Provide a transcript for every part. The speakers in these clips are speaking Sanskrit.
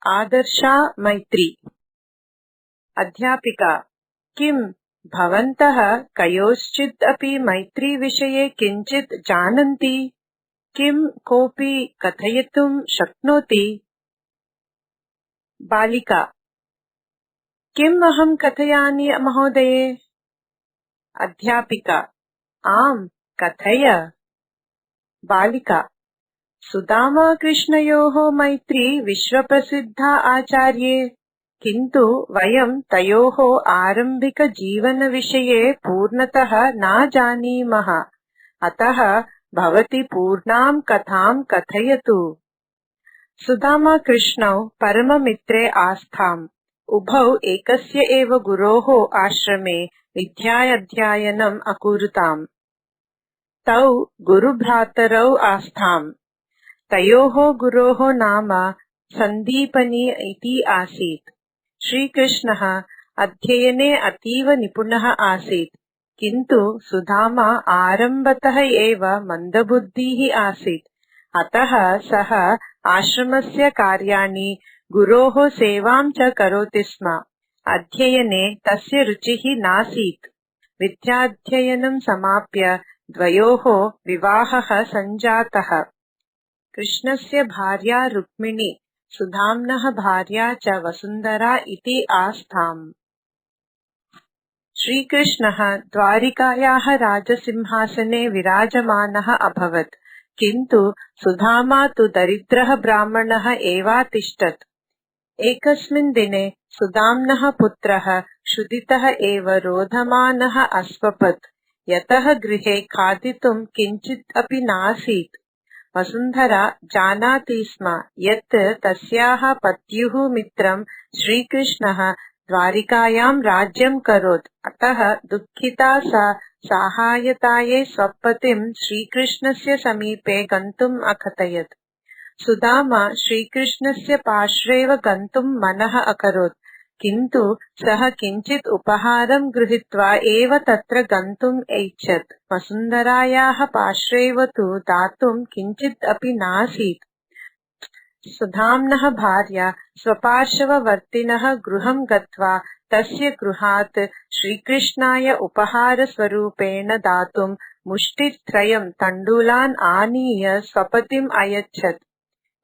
आदर्शा मैत्री। अध्यापिका किं भवन्तः कयोश्चित् अपि मैत्री विषये किञ्चित् जानन्ति? किं कोऽपि कथयितुं शक्नोति? बालिका किम् अहं कथयामि महोदये? अध्यापिका आम् कथय। बालिका सुदामा कृष्णयोः मैत्री विश्वप्रसिद्धा आचार्ये, किन्तु वयं तयोः आरम्भिकजीवनविषये पूर्णतः न जानीमः, अतः भवती पूर्णां कथां कथयतु। सुदामा कृष्णौ परममित्रे आस्थाम्। उभौ एकस्य एव गुरोः आश्रमे विद्याध्ययनम् अकुरुताम्। तौ गुरुभ्रातरौ आस्ताम्। तयोः गुरोः नाम सन्दीपनी इति आसीत्। श्रीकृष्णः अध्ययने अतीव निपुणः आसीत्, किन्तु सुदामा आरम्भतः एव मन्दबुद्धिः आसीत्, अतः सः आश्रमस्य कार्याणि, गुरोः सेवां च करोति स्म। अध्ययने तस्य रुचिः नासीत्। विद्याध्ययनं समाप्य द्वयोः विवाहः सञ्जातः। कृष्णस्य भार्या रुक्मिणी, सुदाम्नः भार्या च वसुन्धरा इति आस्ताम्। श्रीकृष्णः द्वारिकायाः राजसिंहासने विराजमानः अभवत्, किन्तु सुदामा तु दरिद्रः ब्राह्मणः एवातिष्ठत्। एकस्मिन् दिने सुदाम्नः पुत्रः क्षुधितः एव रोधमानः अस्वपत्, यतः गृहे खादितुं किञ्चित् अपि नासीत्। वसुन्धरा जानाति स्म यत् तस्याः पत्युः मित्रं श्रीकृष्णः द्वारिकायां राज्यं करोत्, अतः दुःखिता सा साहाय्यतायै स्वपतिं श्रीकृष्णस्य समीपे गन्तुम् अकथयत्। सुदामा श्रीकृष्णस्य पार्श्वेव गन्तुं मनः अकरोत्, किन्तु सः किञ्चित् उपहारं गृहीत्वा एव तत्र गन्तुम् ऐच्छत्। वसुन्धरायाः पार्श्वेव तु दातुं किञ्चित् अपि नासीत्। सुदाम्नः भार्या स्वपार्श्ववर्तिनः गृहं गत्वा तस्य गृहात् श्रीकृष्णाय उपहारस्वरूपेण दातुं मुष्टित्रयं तण्डुलान् आनीय स्वपतिम् अयच्छत्।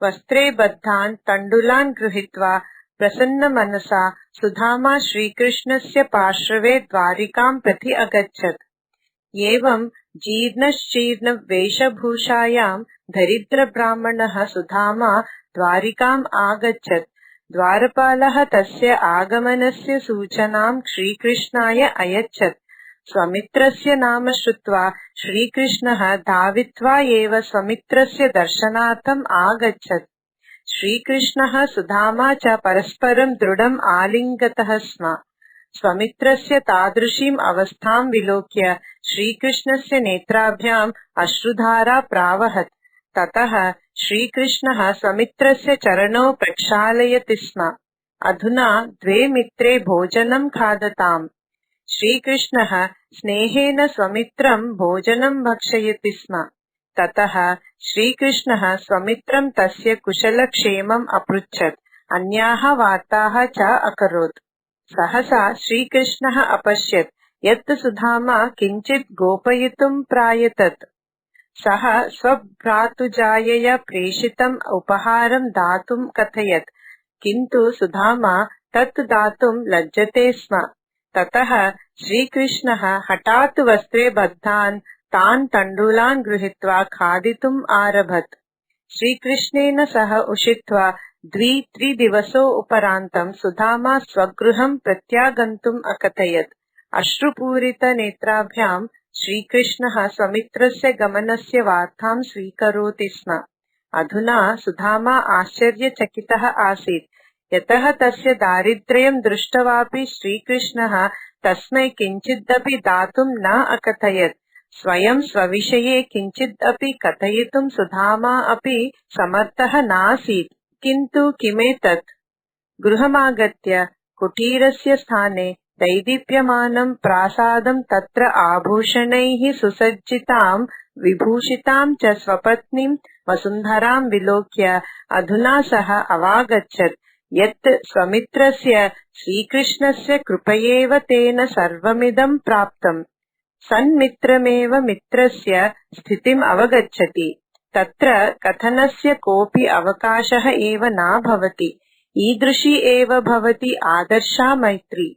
वस्त्रे बद्धान् तण्डुलान् गृहीत्वा प्रसन्नमनसा सुदामा श्रीकृष्णस्य पार्श्वे द्वारिकां प्रति अगच्छत्। एवं जीर्णशीर्ण वेशभूषायां दरिद्रब्राह्मणः सुदामा द्वारिकाम् आगच्छत्। द्वारपालः तस्य आगमनस्य सूचनां श्रीकृष्णाय अयच्छत्। स्वमित्रस्य नाम श्रुत्वा श्रीकृष्णः धावित्वा एव स्वमित्रस्य दर्शनार्थम् आगच्छत्। श्रीकृष्णः सुदामा च परस्परं दृढम् आलिङ्गतः स्म। स्वमित्रस्य तादृशीम् अवस्थां विलोक्य श्रीकृष्णस्य नेत्राभ्याम् अश्रुधारा प्रावहत्। ततः श्रीकृष्णः स्वमित्रस्य चरणौ प्रक्षालयति स्म। अधुना द्वे मित्रे भोजनं खादताम्। श्रीकृष्णः स्नेहेन स्वमित्रं भोजनं भक्षयति स्म। ततः श्रीकृष्णः स्वमित्रं तस्य कुशलक्षेमम् अपृच्छत्, अन्याः वार्ताः च अकरोत्। सहसा श्रीकृष्णः अपश्यत् यत् सुदामा किञ्चित् गोपयितुं प्रायतत। सः स्वभ्रातुजायया प्रेषितम् उपहारं दातुं कथयत्, किन्तु सुदामा तत् दातुं लज्जते स्म। ततः श्रीकृष्णः हठात् वस्त्रे बद्धान् तान् तण्डुलान् गृहीत्वा खादितुम् आरभत। श्रीकृष्णेन सह उषित्वा 2-3 दिवसोपरान्तं सुदामा स्वगृहं प्रत्यागन्तुम् अकथयत्। अश्रुपूरितनेत्राभ्यां श्रीकृष्णः स्वमित्रस्य गमनस्य वार्तां स्वीकरोति स्म। अधुना सुदामा आश्चर्यचकितः आसीत्, यतः तस्य दारिद्र्यं दृष्ट्वापि श्रीकृष्णः तस्मै किञ्चिदपि दातुं न अकथयत्। स्वयं स्वविषये किञ्चित् अपि कथयितुं सुदामा अपि समर्थः नासीत्। किन्तु किमेतत्? गृहमागत्य कुटीरस्य स्थाने दैदीप्यमानं प्रासादं, तत्र आभूषणैः सुसज्जितां विभूषितां च स्वपत्नीं वसुन्धरां विलोक्य अधुना सः अवागच्छत्। यत् स्वमित्रस्य श्रीकृष्णस्य कृपयैव तेन सर्वमिदं प्राप्तम् सन्मित्रमेव मित्रस्य स्थितिम् अवगच्छति तत्र कथनस्य कोऽपि अवकाशः एव न भवति ईदृशी एव भवति आदर्शा मैत्री।